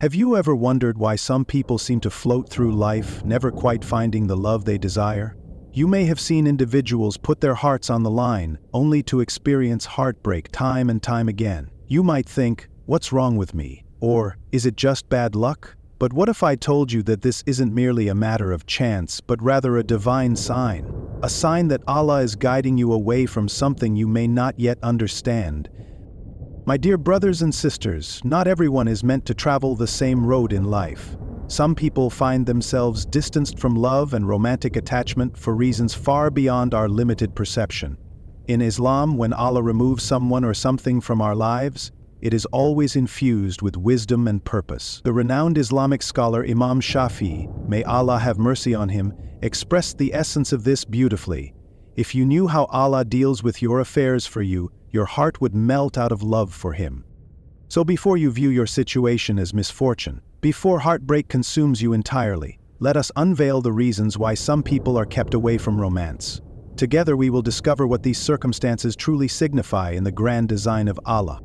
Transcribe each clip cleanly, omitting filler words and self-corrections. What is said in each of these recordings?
Have you ever wondered why some people seem to float through life, never quite finding the love they desire? You may have seen individuals put their hearts on the line, only to experience heartbreak time and time again. You might think, "What's wrong with me?" Or, "Is it just bad luck?" But what if I told you that this isn't merely a matter of chance, but rather a divine sign? A sign that Allah is guiding you away from something you may not yet understand. My dear brothers and sisters, not everyone is meant to travel the same road in life. Some people find themselves distanced from love and romantic attachment for reasons far beyond our limited perception. In Islam, when Allah removes someone or something from our lives, it is always infused with wisdom and purpose. The renowned Islamic scholar Imam Shafi'i, may Allah have mercy on him, expressed the essence of this beautifully. If you knew how Allah deals with your affairs for you, your heart would melt out of love for Him. So before you view your situation as misfortune, before heartbreak consumes you entirely, let us unveil the reasons why some people are kept away from romance. Together we will discover what these circumstances truly signify in the grand design of Allah.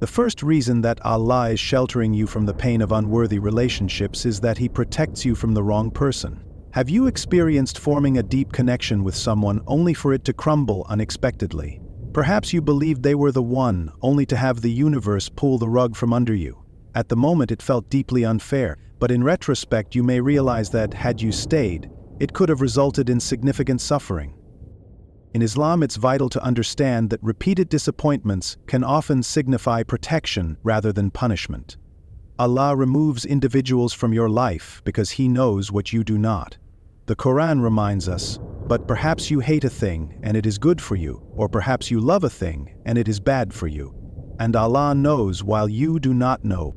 The first reason that Allah is sheltering you from the pain of unworthy relationships is that He protects you from the wrong person. Have you experienced forming a deep connection with someone only for it to crumble unexpectedly? Perhaps you believed they were the one, only to have the universe pull the rug from under you. At the moment it felt deeply unfair, but in retrospect you may realize that, had you stayed, it could have resulted in significant suffering. In Islam, it's vital to understand that repeated disappointments can often signify protection rather than punishment. Allah removes individuals from your life because He knows what you do not. The Quran reminds us, "But perhaps you hate a thing and it is good for you, or perhaps you love a thing and it is bad for you. And Allah knows while you do not know."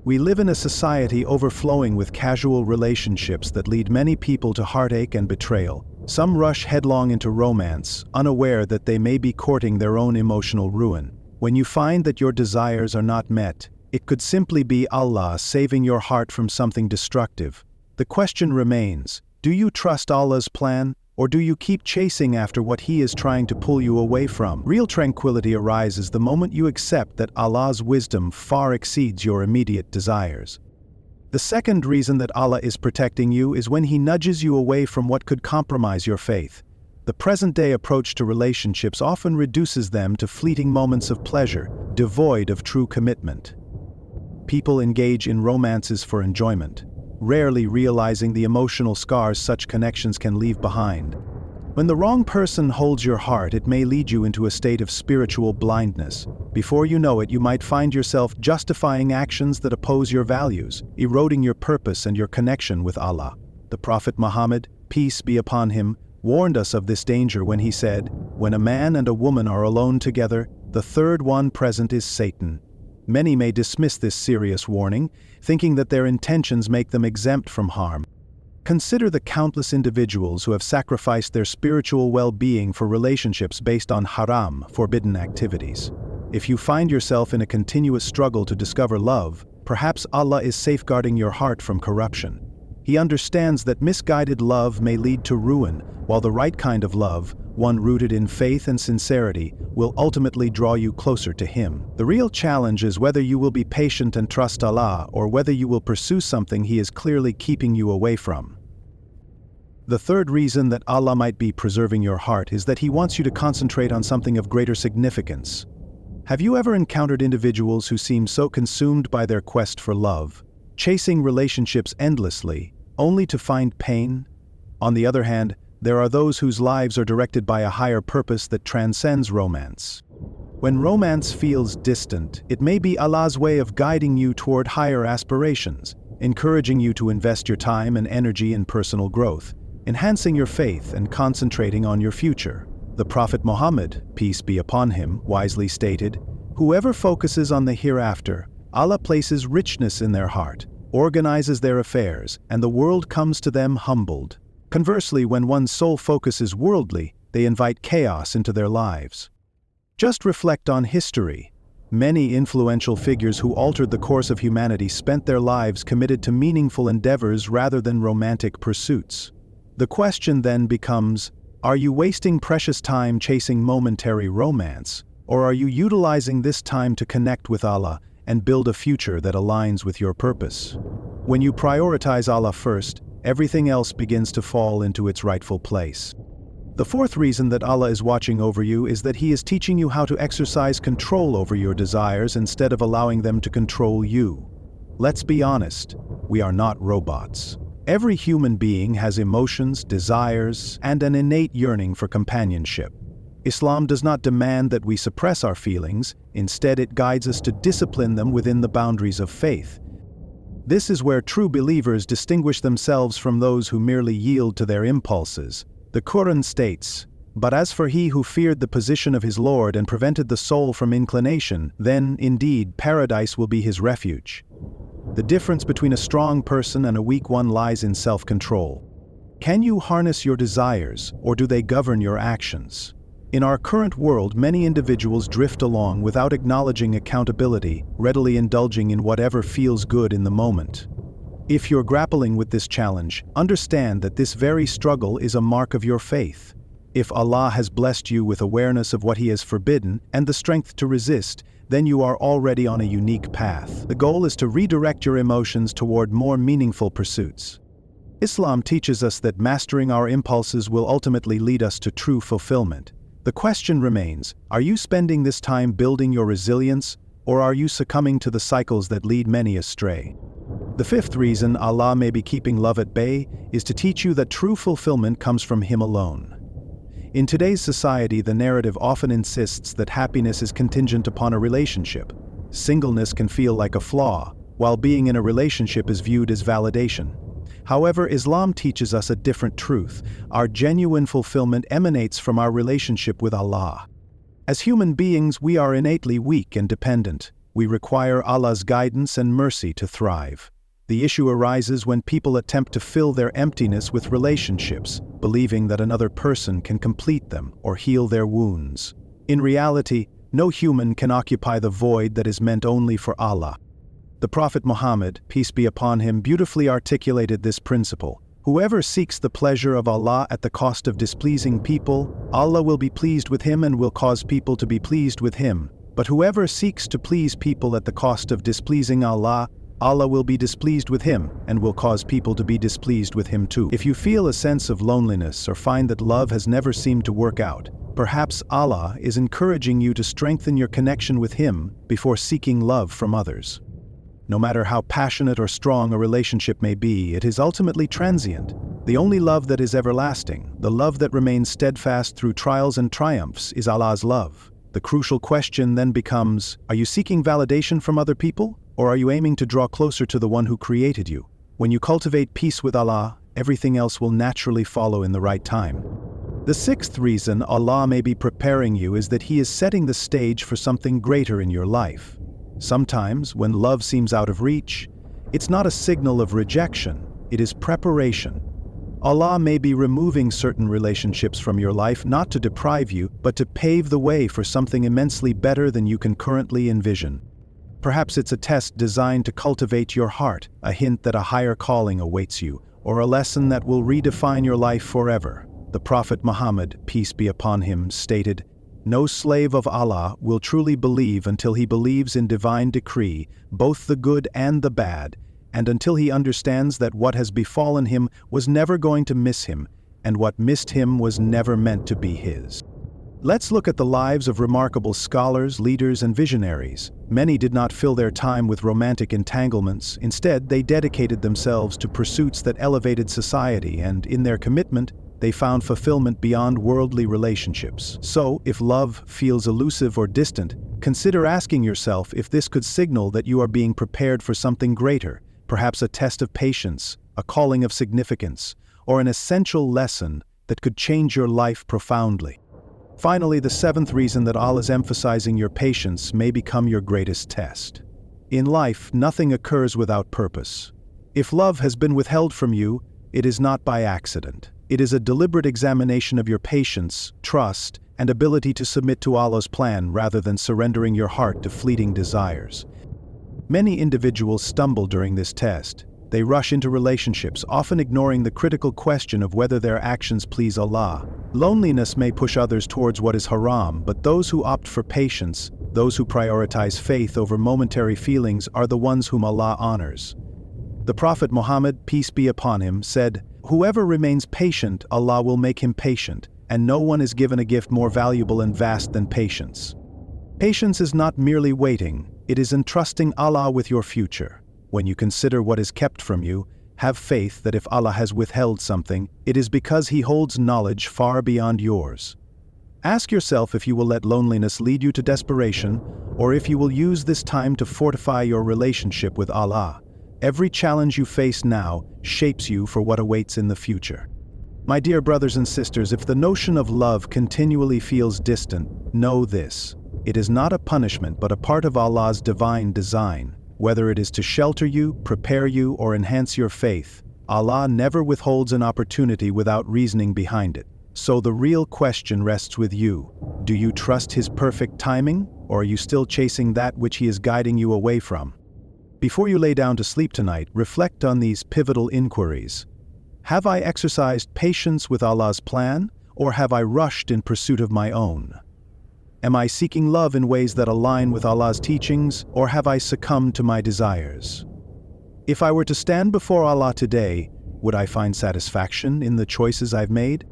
We live in a society overflowing with casual relationships that lead many people to heartache and betrayal. Some rush headlong into romance, unaware that they may be courting their own emotional ruin. When you find that your desires are not met, it could simply be Allah saving your heart from something destructive. The question remains, do you trust Allah's plan, or do you keep chasing after what He is trying to pull you away from? Real tranquility arises the moment you accept that Allah's wisdom far exceeds your immediate desires. The second reason that Allah is protecting you is when He nudges you away from what could compromise your faith. The present-day approach to relationships often reduces them to fleeting moments of pleasure, devoid of true commitment. People engage in romances for enjoyment, rarely realizing the emotional scars such connections can leave behind. When the wrong person holds your heart, it may lead you into a state of spiritual blindness. Before you know it, you might find yourself justifying actions that oppose your values, eroding your purpose and your connection with Allah. The Prophet Muhammad, peace be upon him, warned us of this danger when he said, "When a man and a woman are alone together, the third one present is Satan." Many may dismiss this serious warning, thinking that their intentions make them exempt from harm. Consider the countless individuals who have sacrificed their spiritual well-being for relationships based on haram, forbidden activities. If you find yourself in a continuous struggle to discover love, perhaps Allah is safeguarding your heart from corruption. He understands that misguided love may lead to ruin, while the right kind of love, one rooted in faith and sincerity, will ultimately draw you closer to Him. The real challenge is whether you will be patient and trust Allah, or whether you will pursue something He is clearly keeping you away from. The third reason that Allah might be preserving your heart is that He wants you to concentrate on something of greater significance. Have you ever encountered individuals who seem so consumed by their quest for love, chasing relationships endlessly, only to find pain? On the other hand, there are those whose lives are directed by a higher purpose that transcends romance. When romance feels distant, it may be Allah's way of guiding you toward higher aspirations, encouraging you to invest your time and energy in personal growth, enhancing your faith and concentrating on your future. The Prophet Muhammad, peace be upon him, wisely stated, "Whoever focuses on the hereafter, Allah places richness in their heart, organizes their affairs, and the world comes to them humbled." Conversely, when one's sole focus is worldly, they invite chaos into their lives. Just reflect on history. Many influential figures who altered the course of humanity spent their lives committed to meaningful endeavors rather than romantic pursuits. The question then becomes, are you wasting precious time chasing momentary romance, or are you utilizing this time to connect with Allah and build a future that aligns with your purpose. When you prioritize Allah first, everything else begins to fall into its rightful place. The fourth reason that Allah is watching over you is that He is teaching you how to exercise control over your desires instead of allowing them to control you. Let's be honest, we are not robots. Every human being has emotions, desires, and an innate yearning for companionship. Islam does not demand that we suppress our feelings, instead it guides us to discipline them within the boundaries of faith. This is where true believers distinguish themselves from those who merely yield to their impulses. The Quran states, "But as for he who feared the position of his Lord and prevented the soul from inclination, then, indeed, paradise will be his refuge." The difference between a strong person and a weak one lies in self-control. Can you harness your desires, or do they govern your actions? In our current world, many individuals drift along without acknowledging accountability, readily indulging in whatever feels good in the moment. If you're grappling with this challenge, understand that this very struggle is a mark of your faith. If Allah has blessed you with awareness of what He has forbidden and the strength to resist, then you are already on a unique path. The goal is to redirect your emotions toward more meaningful pursuits. Islam teaches us that mastering our impulses will ultimately lead us to true fulfillment. The question remains, are you spending this time building your resilience, or are you succumbing to the cycles that lead many astray? The fifth reason Allah may be keeping love at bay is to teach you that true fulfillment comes from Him alone. In today's society, the narrative often insists that happiness is contingent upon a relationship. Singleness can feel like a flaw, while being in a relationship is viewed as validation. However, Islam teaches us a different truth. Our genuine fulfillment emanates from our relationship with Allah. As human beings, we are innately weak and dependent. We require Allah's guidance and mercy to thrive. The issue arises when people attempt to fill their emptiness with relationships, believing that another person can complete them or heal their wounds. In reality, no human can occupy the void that is meant only for Allah. The Prophet Muhammad, peace be upon him, beautifully articulated this principle. Whoever seeks the pleasure of Allah at the cost of displeasing people, Allah will be pleased with him and will cause people to be pleased with him. But whoever seeks to please people at the cost of displeasing Allah, Allah will be displeased with him and will cause people to be displeased with him too. If you feel a sense of loneliness or find that love has never seemed to work out, perhaps Allah is encouraging you to strengthen your connection with Him before seeking love from others. No matter how passionate or strong a relationship may be, it is ultimately transient. The only love that is everlasting, the love that remains steadfast through trials and triumphs, is Allah's love. The crucial question then becomes, are you seeking validation from other people? Or are you aiming to draw closer to the one who created you? When you cultivate peace with Allah, everything else will naturally follow in the right time. The sixth reason Allah may be preparing you is that He is setting the stage for something greater in your life. Sometimes, when love seems out of reach, it's not a signal of rejection, it is preparation. Allah may be removing certain relationships from your life not to deprive you, but to pave the way for something immensely better than you can currently envision. Perhaps it's a test designed to cultivate your heart, a hint that a higher calling awaits you, or a lesson that will redefine your life forever. The Prophet Muhammad, peace be upon him, stated, "No slave of Allah will truly believe until he believes in divine decree, both the good and the bad, and until he understands that what has befallen him was never going to miss him, and what missed him was never meant to be his." Let's look at the lives of remarkable scholars, leaders, and visionaries. Many did not fill their time with romantic entanglements. Instead, they dedicated themselves to pursuits that elevated society, and in their commitment, they found fulfillment beyond worldly relationships. So, if love feels elusive or distant, consider asking yourself if this could signal that you are being prepared for something greater, perhaps a test of patience, a calling of significance, or an essential lesson that could change your life profoundly. Finally, the seventh reason that Allah is emphasizing your patience may become your greatest test. In life, nothing occurs without purpose. If love has been withheld from you, it is not by accident. It is a deliberate examination of your patience, trust, and ability to submit to Allah's plan rather than surrendering your heart to fleeting desires. Many individuals stumble during this test. They rush into relationships, often ignoring the critical question of whether their actions please Allah. Loneliness may push others towards what is haram, but those who opt for patience Those who prioritize faith over momentary feelings are the ones whom Allah honors. The Prophet Muhammad, peace be upon him, said, "Whoever remains patient, Allah will make him patient, and no one is given a gift more valuable and vast than patience." Patience is not merely waiting, it is entrusting Allah with your future. When you consider what is kept from you, have faith that if Allah has withheld something, it is because He holds knowledge far beyond yours. Ask yourself if you will let loneliness lead you to desperation, or if you will use this time to fortify your relationship with Allah. Every challenge you face now shapes you for what awaits in the future. My dear brothers and sisters, if the notion of love continually feels distant, know this: it is not a punishment but a part of Allah's divine design. Whether it is to shelter you, prepare you, or enhance your faith, Allah never withholds an opportunity without reasoning behind it. So the real question rests with you. Do you trust His perfect timing, or are you still chasing that which He is guiding you away from? Before you lay down to sleep tonight, reflect on these pivotal inquiries. Have I exercised patience with Allah's plan, or have I rushed in pursuit of my own? Am I seeking love in ways that align with Allah's teachings, or have I succumbed to my desires? If I were to stand before Allah today, would I find satisfaction in the choices I've made?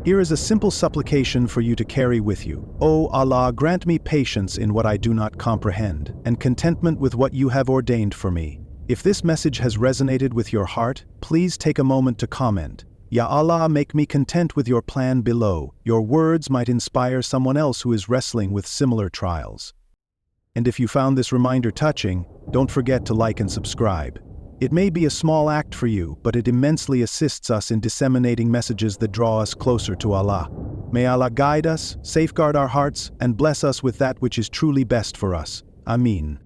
Here is a simple supplication for you to carry with you. O Allah, grant me patience in what I do not comprehend, and contentment with what you have ordained for me. If this message has resonated with your heart, please take a moment to comment. Ya Allah, make me content with your plan below. Your words might inspire someone else who is wrestling with similar trials. And if you found this reminder touching, don't forget to like and subscribe. It may be a small act for you, but it immensely assists us in disseminating messages that draw us closer to Allah. May Allah guide us, safeguard our hearts, and bless us with that which is truly best for us. Ameen.